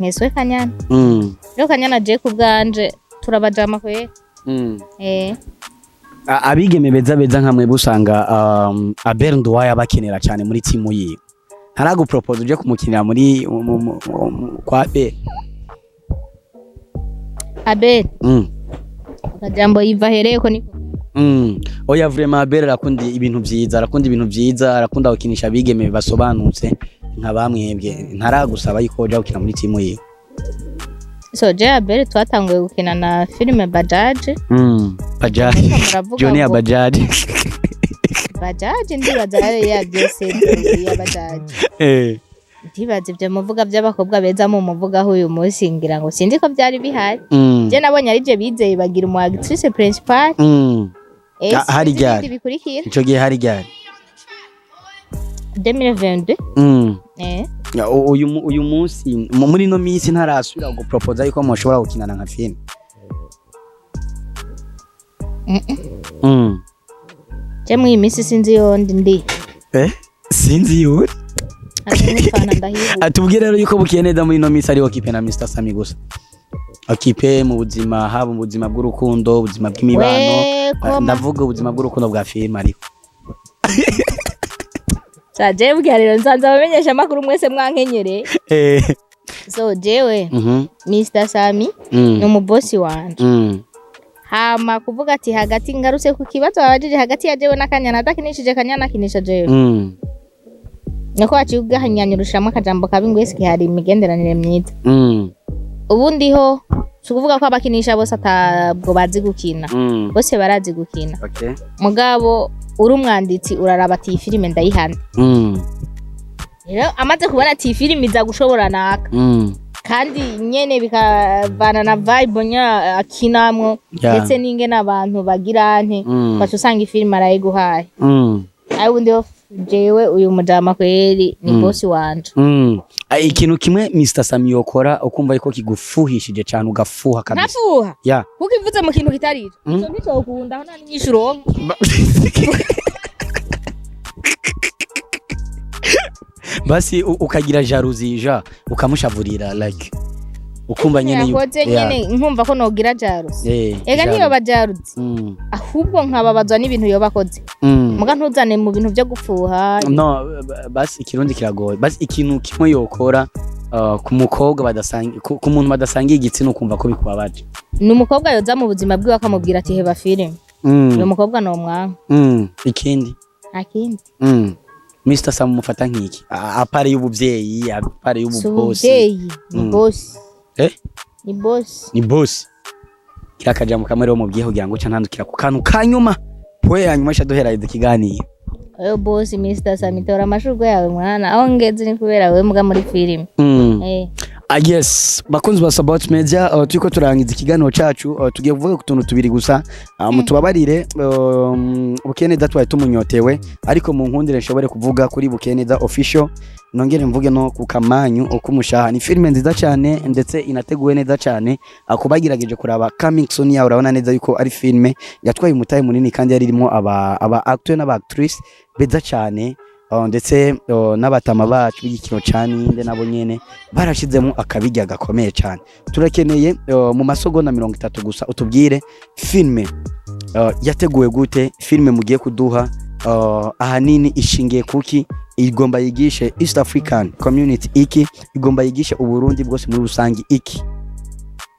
mweswe Kanyana rero Kanyana je kubwanje turabajama kwe abigeme beza nkamwe busanga Abel Nduwaya bakenera cyane muri timu yiwe haragu propose uje kumukinira muri kwa Abel akajambo yiva hereko niko oya vraiment Abel arakunda ibintu byiza arakunda gukinisha abigeme basobanutse nka bamwebwe ntaragusaba yuko uje gukina muri timu yiwe so je Abel twatanguye gukina na filime Bajaje Johnny Bajaje ndibaza ya byose ya Bajaje ndibaza ibyo muvuga by'abakobwa beza mu muvuga uyu munsi ngira ngo sinzi ko byari bihari je nabonye ari je bizeye bagira umu actrice principal hari ryari bikurikira ico gihe hari ryari 2022 uyu munsi muri no minsi ntarasubira gupropose yuko mushobora gukinana nka film je mu imisi sinzi yondi ndi sinzi yuri Atufana ndahibuka atubwire rero yuko bukiye neza muri no minsi ari okipe na Mr Sami gusa okipe mu buzima haba mu buzima bw'urukundo ubuzima bw'imibano ndavuga ubuzima bw'urukundo bwa film ariko Saje bwa rero nsanze abamenyesha makuru mwese mwankenyere so jewe Mr Sami no mu boss wanje hama kuvuga ati hagati ngarutse ku kibazo abajije hagati ya jewe na Kanyana adakinishije Kanyana kinisha jewe nako aciuga hanyanyurushamo akajambo kabi ngwese kihari imigenderanire myiza ubundi ho sukuvuga ko abakinisha bose atabwo bazi gukina bose barazi gukina mugabo uri umwanditsi uraraba ati filime ndayihana rero amaze kubona ati filime iza gushobora naka kandi nyene bikavana na vibe nya akinamwo ndetse ninge nabantu bagira nte batusanga filime arayiguhaye ubundi ho jewe uyu mujama kweri ni boss wanje ikintu kimwe Mr Sami yokora ukumva yuko kigufuhishije cyane ugafuha kabisa nafuha kuko ivuze mu kintu kitarira so nico ukunda aho nani nyishuro basi ukagira jalousie ukamushavurira like ukumva nyene yakoze nyene nkumva ko nogira jalousie ega niyo bajalousie ahubwo nkababazwa n'ibintu yo bakoze muga ntuzane mu bintu byo gupfuha no basi ikirundi kiragoye basi ikintu kimwe yokora ku mukobwa badasangiye ku muntu badasangiye igitsina ukumva ko bikubabaje ni umukobwa yoza mu buzima bwiwe akamubwira ati heba filime uyo mukobwa no mwanka ikindi akindi Mr Sam mufata nkiki apare y'ubuvyeyi apare y'ububosi ni boss ni boss ni boss kirakaja mu kamere mu bwihe kugira ngo cyantandukira ku kantu kanyuma poe yanyuma shadohera ikiganiro oyo boss Mr Sam tora amashurwe yawe mwana aho ngeze ni kubera we muga muri film yes bakunzi ba About Media turiko turangiza ikiganiro cacu tugiye kuvuga ku tuntu tubiri gusa mutubabarire Bukeneza twaye tumunyotewe ariko mu nkundire nshobore kuvuga kuri Bukeneza official nongere mvuge no ku Kamanyu okumushaha ni filme nziza cyane ndetse inateguwe neza cyane akubagirageje kuraba coming soon ya urabona neza yuko ari filme yatwaye umutahe munini kandi yari irimo aba actor n'aba actrice beza cyane ndetse n'abatama bacu b'igikino cyane inde nabo nyene barashizemo akabijya gakomeye cyane turakeneye mu masogonda 30 gusa utubwire filme yateguwe gute filme mugiye kuduha ahanini ishingiye kuki igomba yigishe East African Community iki igomba yigishe uburundi bwose muri rusangi iki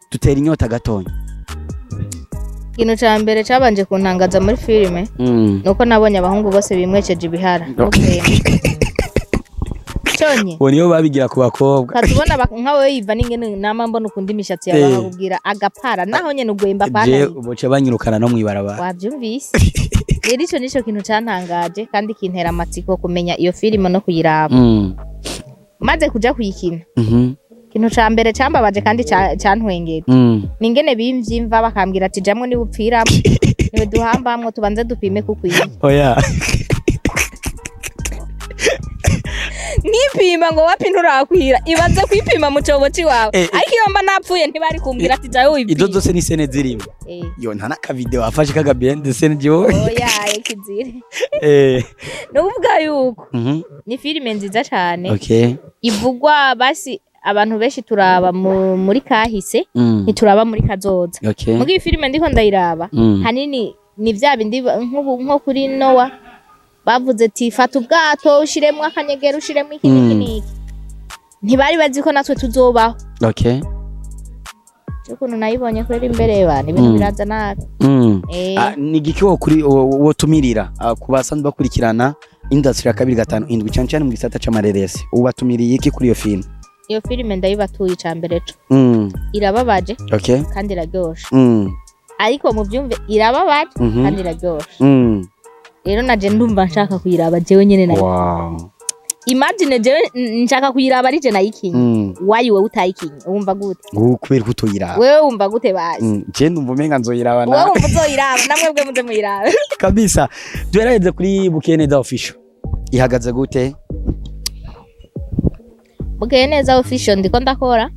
tutera inyota gatonya Kino ca mbere cabanje kuntangaza muri filme nuko nabonye abahungu bose bimwekeje ibihara Chonye Woniyo babigira ku bakobwa katubona nkawe yiva n'ingene nama mbona ukundi imishatsi yawe bakubwira agapara naho nyene ugwemba pana je uboce banyirukana no mwibarabara wavyumvise rero ico nico kintu cantangaje kandi kintera amatsiko kumenya iyo filme no kuyiraba maze kuja kuyikina Kino ca mbere cambabaje kandi cantwengera ningene bimvyimva bakambwira ati jamwe ni bupfira niwe duhambamwe tubanze dupime kukwiye oya nipima ngo wapi nturakwira ibaze kwipima mu cobo ciwawe ariko iyo mba napfuye ntibari kumbwira ati jawe wipima izo zose ni sene zirimo yo ntana ka video afashe kaga bien de sene jo oya ekizire nuvuga yuko ni filme nziza cyane ivugwa basi abantu benshi turaba muri kahise ntituraba muri kazoza mugi filme ndiko ndayiraba hanini ni vya bindi nko kuri Noah bavuze ati fata ubwato ushiremwe akanyegera ushiremwe iki ntibari bazi ko natwe tuzobaho Chukuno nayibonye kweri imbere bana ibintu biraza nabi ni gikiwo kuri wo tumirira kubasanzwe bakurikirana industry ya 257 cyane cyane mu gisata c'amareresi ubatumiriye iki kuri iyo film iyo filme ndayibatuye cyambere cyo irababaje kandi iraryoshe ariko mu byumve irababaje kandi iraryoshe rero naje ndumva nshaka kuyiraba jewe nyene nayo imagine jewe nshaka kuyiraba ari je nayikinye wayi wewe utayikinye wumva gute kubera kutoyiraba wewe wumva gute bazi je ndumva umenga nzoyiraba na wewe wumva uzoyiraba namwe bwe muze muyiraba kabisa duhereze kuri Bukeneza official ihagaze gute Bukeneza official ndiko ndakora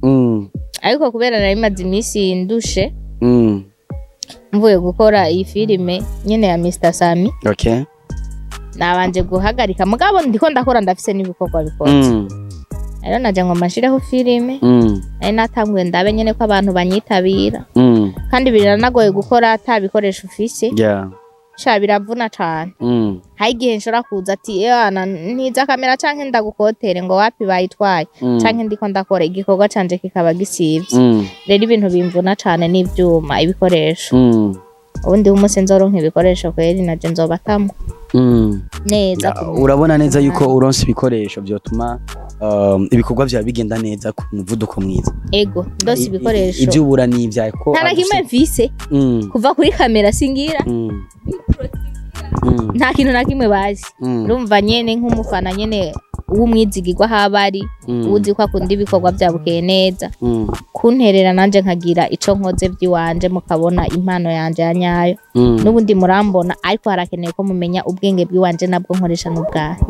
ariko kubera nari maze imisi ndushe mvuye gukora iyi filme nyene ya Mr Sami nabanje guhagarika mugabo ndiko ndakora ndafise n'ibikorwa bikoze rero naje ngo mashireho filme ari natanguye ndabe nyene ko abantu banyitabira kandi biranagoye gukora atabikoresha ufise sha biravuna cyane hari igihe nshobora kuza ati yana ntiza kamera canke ndagukotere ngo wapi bayitwaye canke ndiko ndakora igikorwa canje kikaba gisivye rero ibintu bimvuna cyane n'ivyuma ibikoresho ubundi umunsi nzoronka ibikoresho kweri naje nzobatamo neza urabona neza yuko uronse ibikoresho byotuma ibikorwa byawe bigenda neza ku muvuduko mwiza ego ndose ibikoresho ibyo ubura ni ibyaye ko nta kimwe mfise kuva kuri kamera singira nta kintu na kimwe bazi urumva nyene nk'umufana nyene w'umwizigirwa habari uzi ko akunda ibikorwa bya Bukeneza kunterera nanje nkagira ico nkoze by'iwanje mukabona impano yanje yanyayo n'ubundi murambona ariko harakeneye ko mumenya ubwenge bw'iwanje nabwo nkoresha n'ubwahe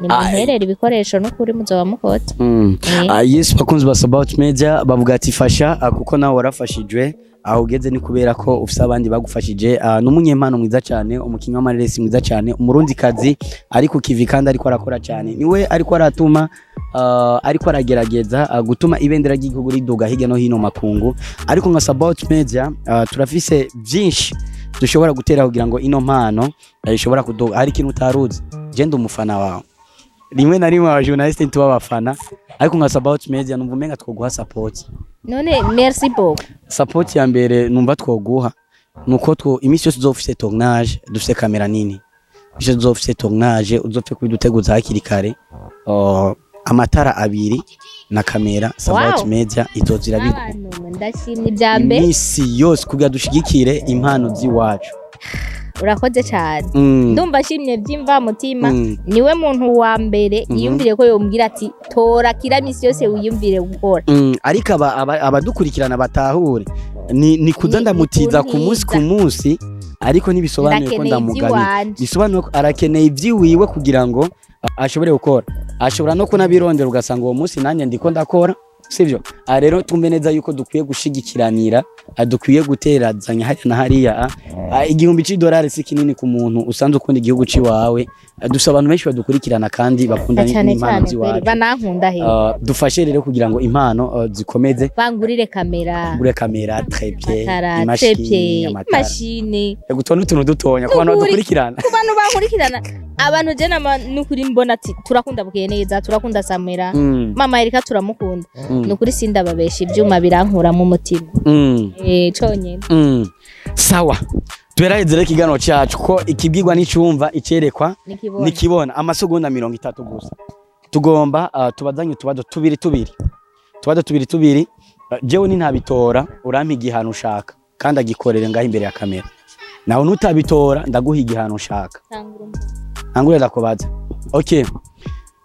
nimuherera ibikoresho n'ukuri muzoba mukoze yes bakunzi ba About Media bavuga ati fasha kuko nawe warafashijwe aho ugeze ni kubera ko ufise abandi bagufashije n'umunyempano mwiza cyane umukinyi w'amareresi mwiza cyane umurundi kazi ariko kivi kandi ariko arakora cyane niwe ariko aratuma ariko aragerageza gutuma ibendera ry'igihugu riduga hirya no hino makungu ariko nka About Media turafise byinshi dushobora gutera kugira ngo ino mpano ishobora kuduga hari ikintu utaruzi je ndumufana wawe rimwe na rimwe aba journaliste ntuba bafana ariko nka About Media numva umenga twoguha support none merci beaucoup support ya mbere numva twoguha nuko imisi yose uzofise tournage dufise kamera nini bishe uzofite tournage uzopfe kubiduteguza hakiri kare amatara abiri na kamera SO1 Media izozira ndashimye ibyambe imisi yose kugira dushigikire impano ziwacu. Urakoze cyane ndumva shimye byimva mutima niwe muntu wa mbere yiyumvire ko yombwira ati tora kira misi yose wiyumvire gukora ariko abadukurikirana batahure ni kuza ndamutiza ku munsi ariko nibisobanuye ko ndamugani bisobanuye ko arakeneye ivyiwiwe kugira ngo ashobore gukora ashobora no kunabirondera ugasanga uwo munsi nanjye ndiko ndakora sivyo rero tumbe neza yuko dukwiye gushigikiranira dukwiye guterazanya hariya na hariya $1,000 si kinini ku muntu usanze ukunda igihugu ciwawe dusaba abantu benshi badukurikirana kandi bakunda impano ziwacu banankunda he dufashe rero kugira ngo impano zikomeze bangurire kamera très bien imashini gutona utuntu dutonya ku bantu badukurikirana abantu je n'ukuri mbona ati turakunda bukiye neza turakunda Samera mama Erika turamukunda n'ukuri sindababesha ivyuma birankura mu mutima conyene sawa twerahezere kigano cyacu ko ikibwirwa n'icumva icerekwa nikibona amasegonda 30 gusa tugomba tubazanye tubazo tubiri jewe ni ntabitora urampa igihano ushaka kandi agikorere ngaho imbere ya kamera nawe nutabitora ndaguha igihano ushaka angurira kubaza okay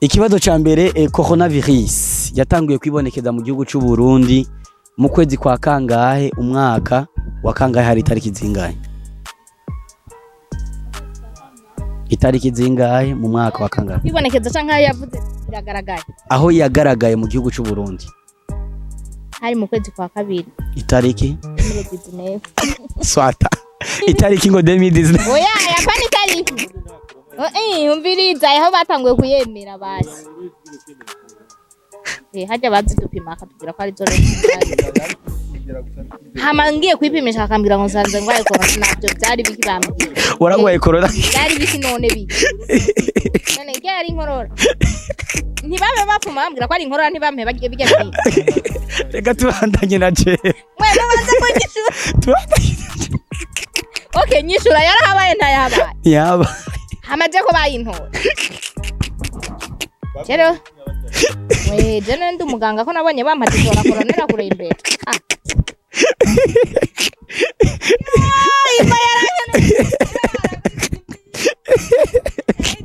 ikibazo ca mbere coronavirus yatanguye kwibonekeza mu gihugu cy'u Burundi mu kwezi kwa kangahe umwaka wa kangahe hari tariki zingahe itariki zingahe mu mwaka wa kangahe kwibonekeza canka yavuze biragaragaye aho yagaragaye mu gihugu cy'u Burundi hari mu kwezi kwa kabiri itariki swata itariki ngo 2019 oya yapani tariki umviriza aho batanguye kuyemera basi hajya bazidupima akatubwira ko ari zo hamangiye kwipimisha akambwira ngo nsanze ngwaye corona nabyo byari biki bambwiye waragwaye corona byari biki none biki none yari inkorora ntibabe bapfuma bambwira ko ari inkorora ntibampe bagiye bijya reka tubandanye na je mwe mubanze ko nyishura okay nyishura yarahabaye ntayabaye yaba hamaje ko bayintora rero jene ndi umuganga ko nabonye bampatisora koronera kure imbere imba yarangene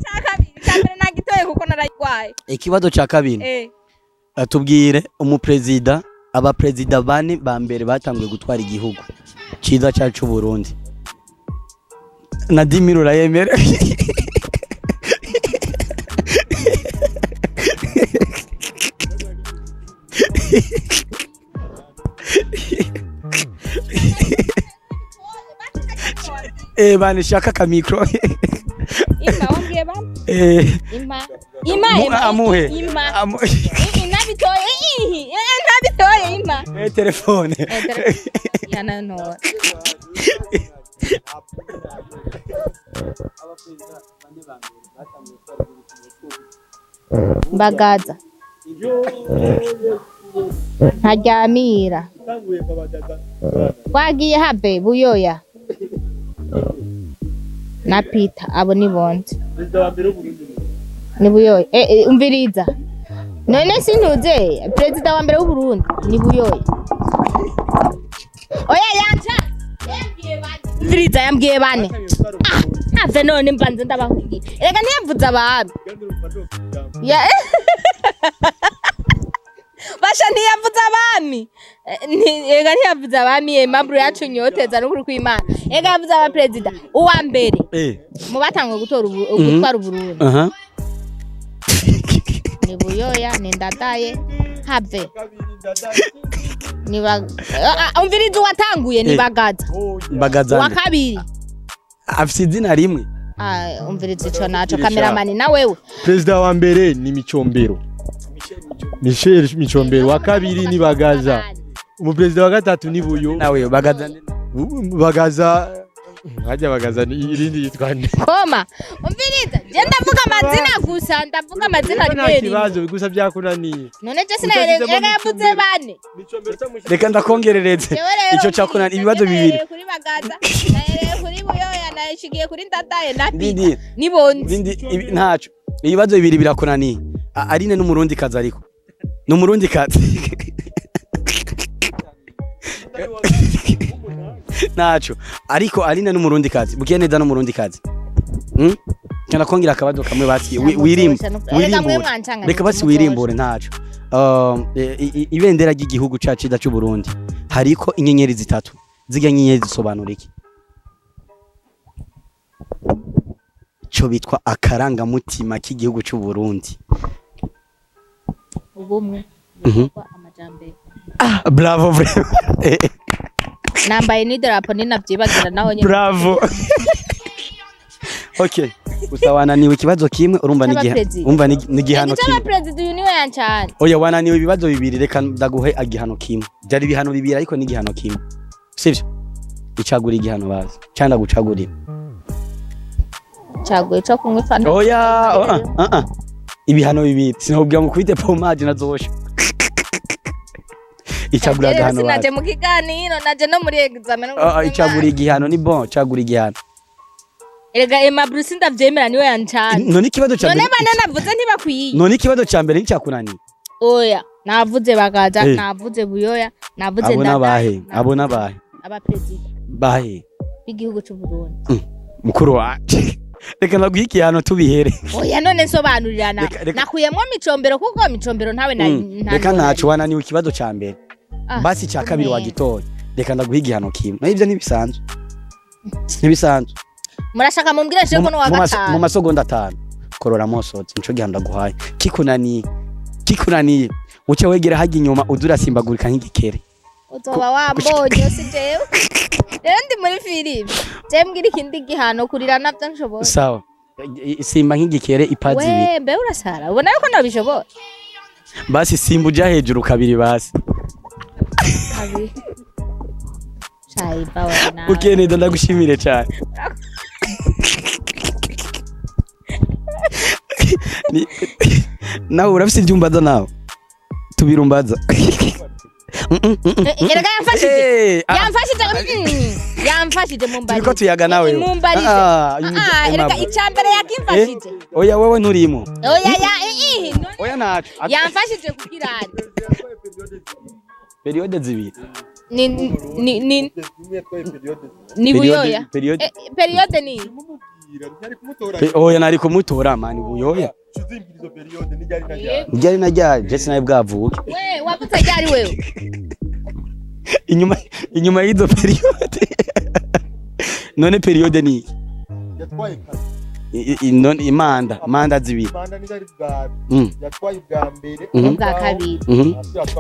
cyakabiri nagitoye kuko narayigwaye ikibazo ca kabiri tubwire umuprezida abaprezida bane ba mbere batanguye gutwara igihugu ciza cyacu Burundi Nadimiro urayemera bane shaka ka micro imba wambwiye ba imba amuhe ntabitoye imba telefone yana no Mbagaza Ntaryamira Twagiye habe Buyoya na Peter abo ni bonze ni Buyoya umviriza none sintuze president wa mbere w'u Burundi ni Buyoya oya yanja umviriza yambwiye bane ave none mbanze ndabahungiye rega ntiyavuze abantu basha ntiyavuze abami rega ntiyavuze abami mabru yacu nyoteza n'ukuri kw'Imana rega yavuze aba president uwa mbere mu batangwe gutwara Burundi ni Buyoya ni Ndadaye have niba umviriza watanguye ni Bagaza wa kabiri afite izina rimwe umviriza ico naco cameraman na wewe president wa mbere ni Micombero wa kabiri ni Bagaza umupresident wa gatatu ni Buyo nawe Bagaza hajya bagazana irindi yitwa nde koma umviriza je ndavuga amazina gusa ndavuga amazina rimwe kibazo bigusa byakunaniye none je sinahereza yavuze bane reka ndakongerereze ico cakunaniye ibibazo bibiri kuri bagaza nahereye kuri buyoya nashigiye kuri ndadaye napita nibonzi ntaco ibibazo bibiri birakunaniye Aline n'umurundi kazi ariko n'umurundi kazi naco ariko Aline n'umurundi kazi bukiye neza n'umurundi kazi cyana kongira akabazo kamwe basi wirimbure reka basi wirimbure ntaco ibendera ry'igihugu cacu cy'u Burundi hariko inyenyeri zitatu ziga nyenyeri zisobanura iki cyo bitwa akaranga mutima k'igihugu cy'u Burundi ubumwe amajambere bravo nambaye ni drapo ni navyibagira naho nyine bravo okay gusa wananiwe ikibazo kimwe urumva n'igihano kimwe president uniwe yancane oya wananiwe ibibazo bibiri reka ndaguhe agihano kimwe byari ibihano bibiri ariko n'igihano kimwe sivyo icagura igihano bazi cyanda gucagurira caguye cyo kunywa fanta oya ibihano bibiri sinubwira ngo kwite pomade nazosha icagura igihano bazi sinaje mu kiganiro naje no muri examen icagura igihano ni bon cagura igihano erega Emma Bruce ndavyemera niwe yancane none ikibazo cya mbere none bane navuze ntibakwiye none ikibazo cya mbere nicyakunaniye oya navuze bagaza navuze buyoya navuze ndadaye abona bahe aba president bahe b'igihugu cy'u Burundi mukuru wacu reka naguha igihano tubihere oya none sobanurirana nakuyemwo micombero kuko micombero ntawe reka ntacu wananiwe ikibazo cya mbere basi cya kabiri wagitoye reka ndaguha igihano kimwe naho ibyo ntibisanzwe murashaka mumbwire je ko no wagatanu mu masegonda 5 korora mosotse nico gihanda guhaye kikunaniye uce wegera haje inyuma udurasimbagurika nk'igikere uzoba wambonye si jewe rero ndi muri filime je mbwira ikindi gihano kurira navyo nshobora sawa simba nk'igikere ipazi ibi wembe urasara ubona yuko nabishobora basi simba uja hejuru kabiri basi kabiri chai bawe na ukene ndagushimire cyane nawe urafise ibyumbaza nawe tubirumbaza erega yamfashije mumbari turiko tuyaga nawe erega icambere yakimfashije oya wewe nturimo oya nacu yamfashije kugirana periode zibiri ni buyoya periode ni oya nari kumutora mani buyoya njari najya Jesse naye bwavuke we wavuze ryari wewe inyuma y'izo periode none periode ni yatwaye none imanda zibiri yatwaye bwa mbere bwa kabiri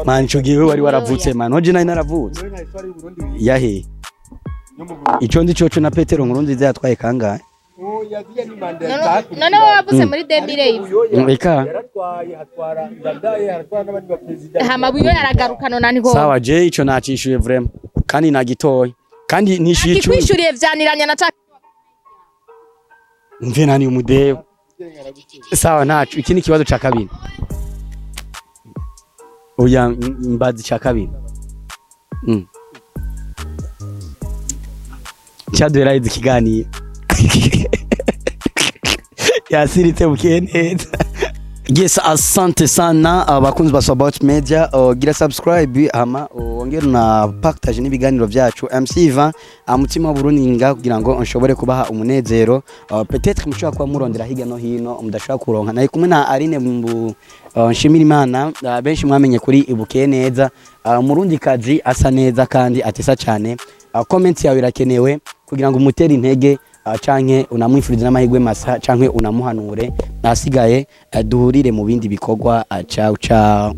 mani cyo gihe wari waravutse mani hoje naye naravutse yahe ico ndi coco na Petero Nkurunziza yatwaye kangahe none wavuze muri 2000 reka yaratwaye hatwara ndadaye haratwara n'abandi ba president hama buyo yaragaruka none ko sawa je ico nacishuye vraiment kandi nagitoye kandi nishuye ico kwishuriye vyaniranya na taka mve nani umudeyo sawa nacu iki ni kibazo ca kabiri oya mbazi ca kabiri chaduera ikiganiro yasiritse bukeneza yes asante sana abakunzi ba About Media gira subscribe ama ongera na partage n'ibiganiro byacu MC20 amutima Buruninga kugira ngo onshobore kubaha umunezero peut-être mushaka kwa murondera higa no hino mudashaka kuronka naye kumwe na Aline nshimira Imana benshi mwamenye kuri ibuke neza murundi kazi asa neza kandi atesa cyane comment yawe irakenewe kugira ngo umutere intege canke unamwifuriza n'amahirwe masa canke unamuhanure nasigaye duhurire mu bindi bikorwa ciao ciao.